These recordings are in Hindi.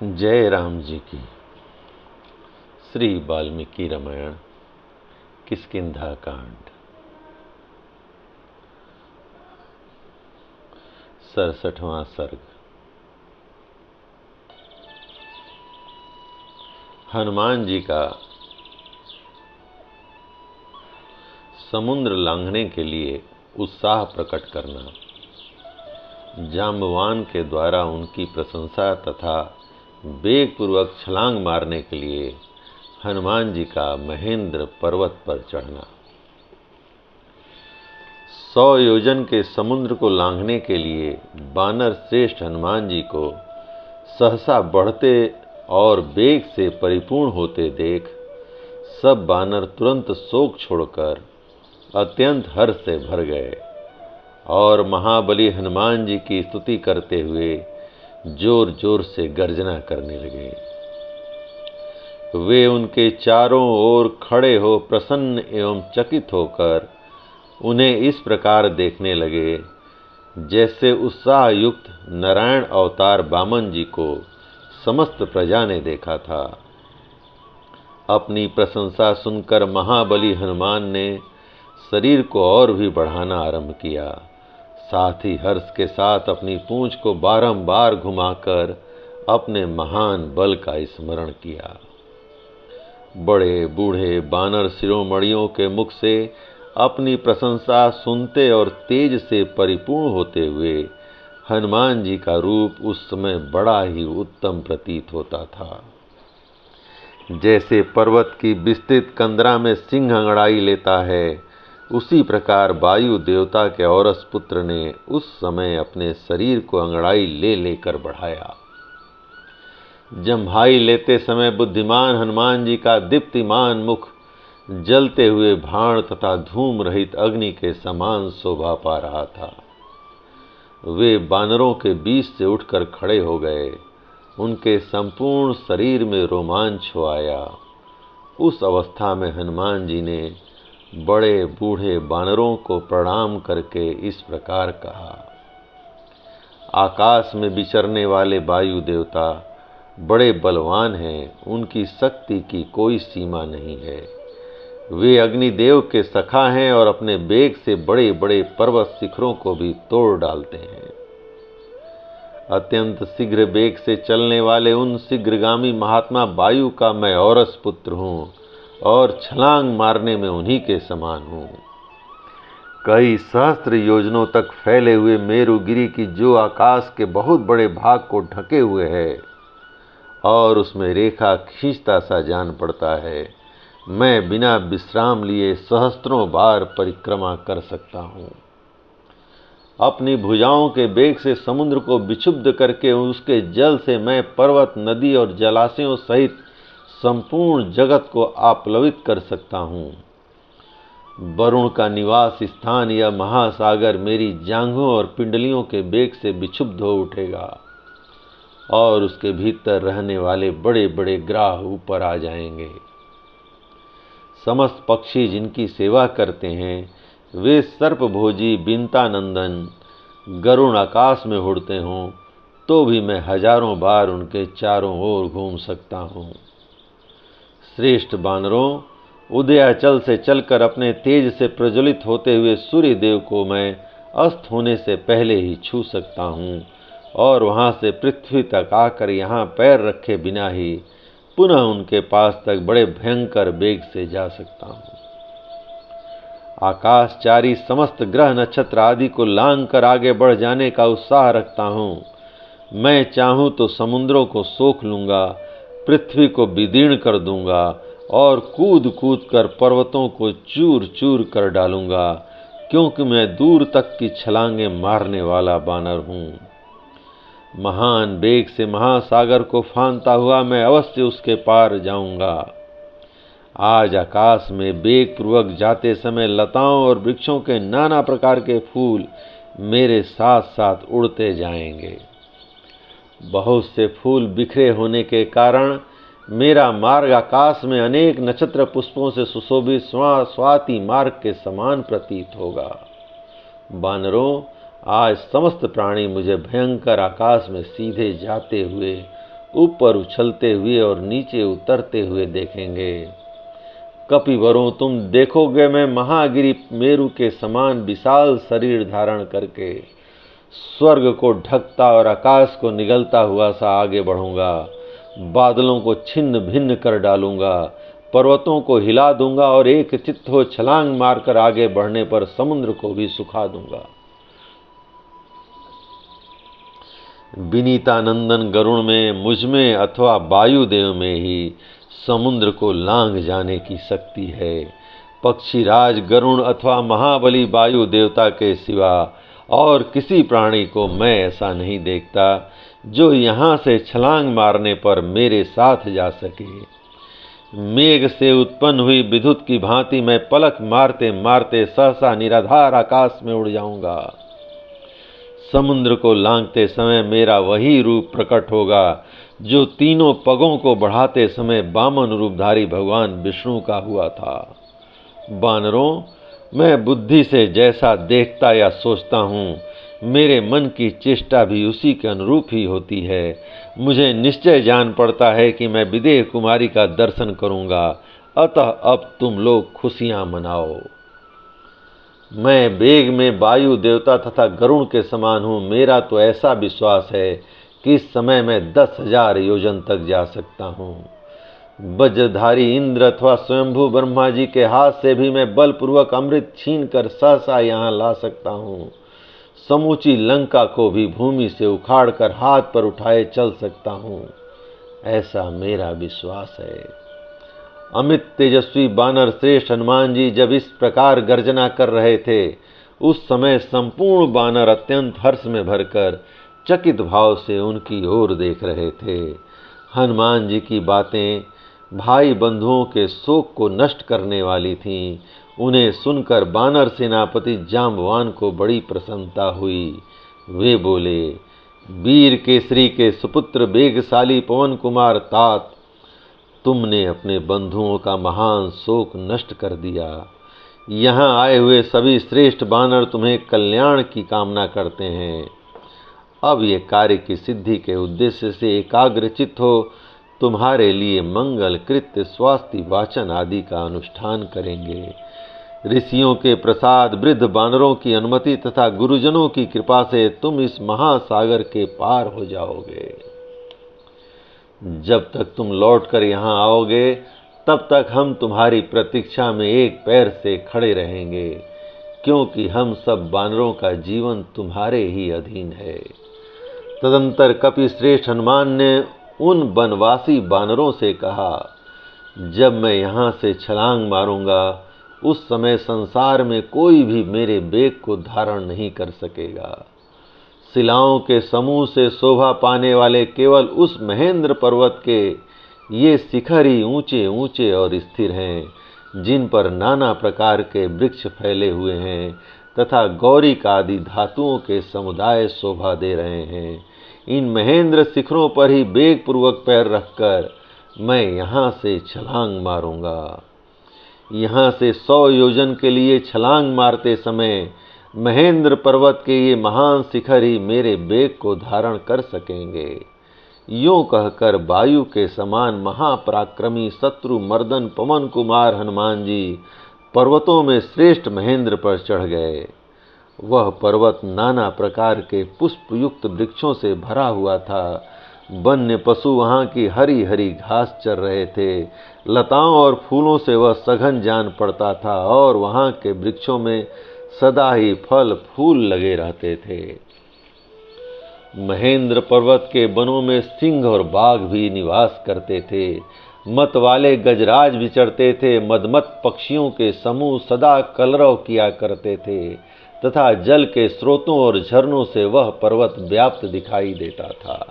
जय राम जी की। श्री वाल्मीकि रामायण किष्किंधा कांड 67वां सर्ग। हनुमान जी का समुद्र लांघने के लिए उत्साह प्रकट करना, जाम्बवान के द्वारा उनकी प्रशंसा तथा वेगपूर्वक छलांग मारने के लिए हनुमान जी का महेंद्र पर्वत पर चढ़ना, 100 योजन के समुद्र को लांघने के लिए बानर श्रेष्ठ हनुमान जी को सहसा बढ़ते और वेग से परिपूर्ण होते देख सब बानर तुरंत शोक छोड़कर अत्यंत हर्ष से भर गए और महाबली हनुमान जी की स्तुति करते हुए जोर जोर से गर्जना करने लगे। वे उनके चारों ओर खड़े हो प्रसन्न एवं चकित होकर उन्हें इस प्रकार देखने लगे जैसे उत्साह युक्त नारायण अवतार वामन जी को समस्त प्रजा ने देखा था। अपनी प्रशंसा सुनकर महाबली हनुमान ने शरीर को और भी बढ़ाना आरंभ किया, साथ ही हर्ष के साथ अपनी पूंछ को बारंबार घुमाकर अपने महान बल का स्मरण किया। बड़े बूढ़े बानर शिरोमणियों के मुख से अपनी प्रशंसा सुनते और तेज से परिपूर्ण होते हुए हनुमान जी का रूप उस समय बड़ा ही उत्तम प्रतीत होता था। जैसे पर्वत की विस्तृत कंदरा में सिंह अंगड़ाई लेता है, उसी प्रकार वायु देवता के औरस पुत्र ने उस समय अपने शरीर को अंगड़ाई ले लेकर बढ़ाया। जम्हाई लेते समय बुद्धिमान हनुमान जी का दीप्तिमान मुख जलते हुए भाण तथा धूम रहित अग्नि के समान शोभा पा रहा था। वे बानरों के बीच से उठकर खड़े हो गए, उनके संपूर्ण शरीर में रोमांच हो आया। उस अवस्था में हनुमान जी ने बड़े बूढ़े बानरों को प्रणाम करके इस प्रकार कहा। आकाश में विचरने वाले वायु देवता बड़े बलवान हैं, उनकी शक्ति की कोई सीमा नहीं है। वे अग्निदेव के सखा हैं और अपने वेग से बड़े बड़े पर्वत शिखरों को भी तोड़ डालते हैं। अत्यंत शीघ्र वेग से चलने वाले उन शीघ्रगामी महात्मा वायु का मैं औरस पुत्र हूँ और छलांग मारने में उन्हीं के समान हूँ। कई सहस्त्र योजनों तक फैले हुए मेरुगिरी की जो आकाश के बहुत बड़े भाग को ढके हुए है और उसमें रेखा खींचता सा जान पड़ता है, मैं बिना विश्राम लिए सहस्त्रों बार परिक्रमा कर सकता हूँ। अपनी भुजाओं के वेग से समुद्र को विक्षुब्ध करके उसके जल से मैं पर्वत, नदी और जलाशयों सहित संपूर्ण जगत को आप्लवित कर सकता हूँ। वरुण का निवास स्थान यह महासागर मेरी जांघों और पिंडलियों के वेग से विक्षुब्ध हो उठेगा और उसके भीतर रहने वाले बड़े बड़े ग्राह ऊपर आ जाएंगे। समस्त पक्षी जिनकी सेवा करते हैं वे सर्पभोजी बिंतानंदन गरुण आकाश में उड़ते हों तो भी मैं हजारों बार उनके चारों ओर घूम सकता हूँ। श्रेष्ठ बानरों, उदयाचल से चलकर अपने तेज से प्रज्वलित होते हुए सूर्य देव को मैं अस्त होने से पहले ही छू सकता हूँ और वहाँ से पृथ्वी तक आकर यहाँ पैर रखे बिना ही पुनः उनके पास तक बड़े भयंकर वेग से जा सकता हूँ। आकाशचारी समस्त ग्रह नक्षत्र आदि को लांघ कर आगे बढ़ जाने का उत्साह रखता हूँ। मैं चाहूँ तो समुद्रों को सोख लूँगा, पृथ्वी को विदीर्ण कर दूंगा और कूद कूद कर पर्वतों को चूर चूर कर डालूंगा, क्योंकि मैं दूर तक की छलांगे मारने वाला बानर हूँ। महान वेग से महासागर को फांदता हुआ मैं अवश्य उसके पार जाऊंगा। आज आकाश में वेग पूर्वक जाते समय लताओं और वृक्षों के नाना प्रकार के फूल मेरे साथ साथ उड़ते जाएंगे। बहुत से फूल बिखरे होने के कारण मेरा मार्ग आकाश में अनेक नक्षत्र पुष्पों से सुशोभित स्वाति मार्ग के समान प्रतीत होगा। बानरों, आज समस्त प्राणी मुझे भयंकर आकाश में सीधे जाते हुए ऊपर उछलते हुए और नीचे उतरते हुए देखेंगे। कपिवरों, तुम देखोगे मैं महागिरि मेरु के समान विशाल शरीर धारण करके स्वर्ग को ढकता और आकाश को निगलता हुआ सा आगे बढ़ूंगा। बादलों को छिन्न भिन्न कर डालूंगा, पर्वतों को हिला दूंगा और एक चित्त हो छलांग मारकर आगे बढ़ने पर समुद्र को भी सुखा दूंगा। विनीतानंदन गरुण में, मुझ में अथवा वायुदेव में ही समुद्र को लांघ जाने की शक्ति है। पक्षीराज गरुण अथवा महाबली वायु देवता के सिवा और किसी प्राणी को मैं ऐसा नहीं देखता जो यहाँ से छलांग मारने पर मेरे साथ जा सके। मेघ से उत्पन्न हुई विद्युत की भांति मैं पलक मारते मारते सहसा निराधार आकाश में उड़ जाऊंगा। समुद्र को लांघते समय मेरा वही रूप प्रकट होगा जो तीनों पगों को बढ़ाते समय वामन रूपधारी भगवान विष्णु का हुआ था। वानरों, मैं बुद्धि से जैसा देखता या सोचता हूँ, मेरे मन की चेष्टा भी उसी के अनुरूप ही होती है। मुझे निश्चय जान पड़ता है कि मैं विदेह कुमारी का दर्शन करूँगा, अतः अब तुम लोग खुशियाँ मनाओ। मैं वेग में वायु देवता तथा गरुण के समान हूँ। मेरा तो ऐसा विश्वास है कि इस समय मैं 10,000 योजन तक जा सकता हूँ। वज्रधारी इंद्र अथवा स्वयंभू ब्रह्मा जी के हाथ से भी मैं बलपूर्वक अमृत छीन कर सहसा यहाँ ला सकता हूँ। समूची लंका को भी भूमि से उखाड़ कर हाथ पर उठाए चल सकता हूँ, ऐसा मेरा विश्वास है। अमित तेजस्वी बानर श्रेष्ठ हनुमान जी जब इस प्रकार गर्जना कर रहे थे, उस समय संपूर्ण बानर अत्यंत हर्ष में भरकर चकित भाव से उनकी ओर देख रहे थे। हनुमान जी की बातें भाई बंधुओं के शोक को नष्ट करने वाली थीं। उन्हें सुनकर बानर सेनापति जाम्बवान को बड़ी प्रसन्नता हुई। वे बोले, वीर केसरी के सुपुत्र वेगशाली पवन कुमार तात, तुमने अपने बंधुओं का महान शोक नष्ट कर दिया। यहाँ आए हुए सभी श्रेष्ठ बानर तुम्हें कल्याण की कामना करते हैं। अब ये कार्य की सिद्धि के उद्देश्य से एकाग्रचित्त हो तुम्हारे लिए मंगल कृत्य स्वास्थ्य वाचन आदि का अनुष्ठान करेंगे। ऋषियों के प्रसाद, वृद्ध बानरों की अनुमति तथा गुरुजनों की कृपा से तुम इस महासागर के पार हो जाओगे। जब तक तुम लौटकर यहाँ आओगे तब तक हम तुम्हारी प्रतीक्षा में एक पैर से खड़े रहेंगे, क्योंकि हम सब बानरों का जीवन तुम्हारे ही अधीन है। तदंतर कपि श्रेष्ठ हनुमान ने उन वनवासी बानरों से कहा, जब मैं यहाँ से छलांग मारूंगा उस समय संसार में कोई भी मेरे वेग को धारण नहीं कर सकेगा। शिलाओं के समूह से शोभा पाने वाले केवल उस महेंद्र पर्वत के ये शिखर ही ऊंचे ऊंचे और स्थिर हैं, जिन पर नाना प्रकार के वृक्ष फैले हुए हैं तथा गौरिक आदि धातुओं के समुदाय शोभा दे रहे हैं। इन महेंद्र शिखरों पर ही वेग पूर्वक पैर रखकर मैं यहाँ से छलांग मारूंगा। यहाँ से 100 योजन के लिए छलांग मारते समय महेंद्र पर्वत के ये महान शिखर ही मेरे वेग को धारण कर सकेंगे। यूं कहकर वायु के समान महापराक्रमी शत्रु मर्दन पवन कुमार हनुमान जी पर्वतों में श्रेष्ठ महेंद्र पर चढ़ गए। वह पर्वत नाना प्रकार के पुष्प युक्त वृक्षों से भरा हुआ था। वन्य पशु वहाँ की हरी हरी घास चर रहे थे। लताओं और फूलों से वह सघन जान पड़ता था और वहाँ के वृक्षों में सदा ही फल फूल लगे रहते थे। महेंद्र पर्वत के वनों में सिंह और बाघ भी निवास करते थे। मत वाले गजराज विचरते थे। मदमत पक्षियों के समूह सदा कलरव किया करते थे तथा जल के स्रोतों और झरनों से वह पर्वत व्याप्त दिखाई देता था।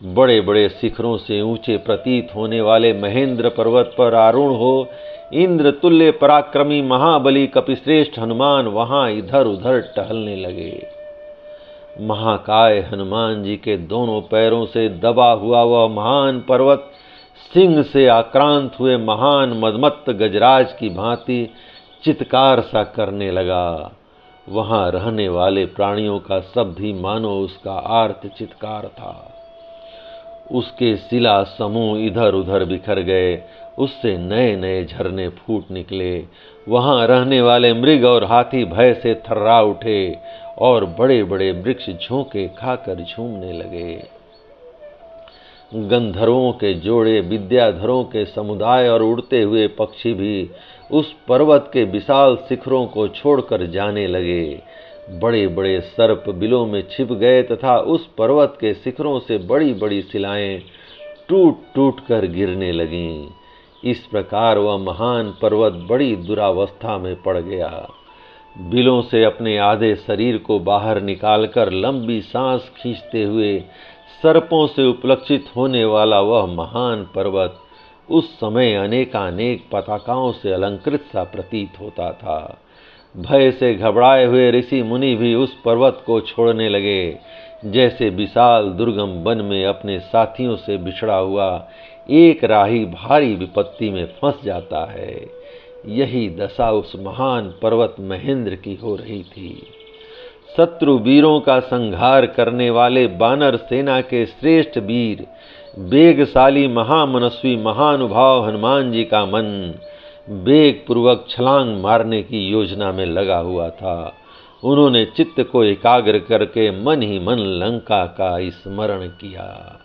बड़े बड़े शिखरों से ऊंचे प्रतीत होने वाले महेंद्र पर्वत पर आरूढ़ हो इंद्र तुल्य पराक्रमी महाबली कपिश्रेष्ठ हनुमान वहां इधर उधर टहलने लगे। महाकाय हनुमान जी के दोनों पैरों से दबा हुआ वह महान पर्वत सिंह से आक्रांत हुए महान मदमत्त गजराज की भांति चित्कार सा करने लगा। वहां रहने वाले प्राणियों का शब्द ही मानो उसका आर्त चित्कार था। उसके शिला समूह इधर उधर बिखर गए, उससे नए नए झरने फूट निकले। वहां रहने वाले मृग और हाथी भय से थर्रा उठे और बड़े बड़े वृक्ष झोंके खाकर झूमने लगे। गंधर्वों के जोड़े, विद्याधरों के समुदाय और उड़ते हुए पक्षी भी उस पर्वत के विशाल शिखरों को छोड़कर जाने लगे। बड़े बड़े सर्प बिलों में छिप गए तथा उस पर्वत के शिखरों से बड़ी बड़ी शिलाएं टूट टूट कर गिरने लगीं। इस प्रकार वह महान पर्वत बड़ी दुरावस्था में पड़ गया। बिलों से अपने आधे शरीर को बाहर निकालकर लंबी सांस खींचते हुए सर्पों से उपलक्षित होने वाला वह महान पर्वत उस समय अनेकानेक पताकाओं से अलंकृत सा प्रतीत होता था। भय से घबराए हुए ऋषि मुनि भी उस पर्वत को छोड़ने लगे, जैसे विशाल दुर्गम वन में अपने साथियों से बिछड़ा हुआ एक राही भारी विपत्ति में फंस जाता है। यही दशा उस महान पर्वत महेंद्र की हो रही थी। शत्रु वीरों का संहार करने वाले वानर सेना के श्रेष्ठ वीर, वेगशाली महामनस्वी महानुभाव हनुमान जी का मन वेग पूर्वक छलांग मारने की योजना में लगा हुआ था। उन्होंने चित्त को एकाग्र करके मन ही मन लंका का स्मरण किया।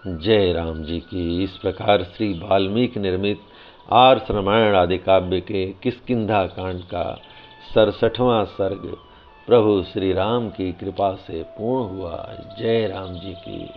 जय राम जी की। इस प्रकार श्री वाल्मीकि निर्मित आर्ष रामायण आदि काव्य के किष्किंधा कांड का 67वां सर्ग प्रभु श्री राम की कृपा से पूर्ण हुआ। जय राम जी की।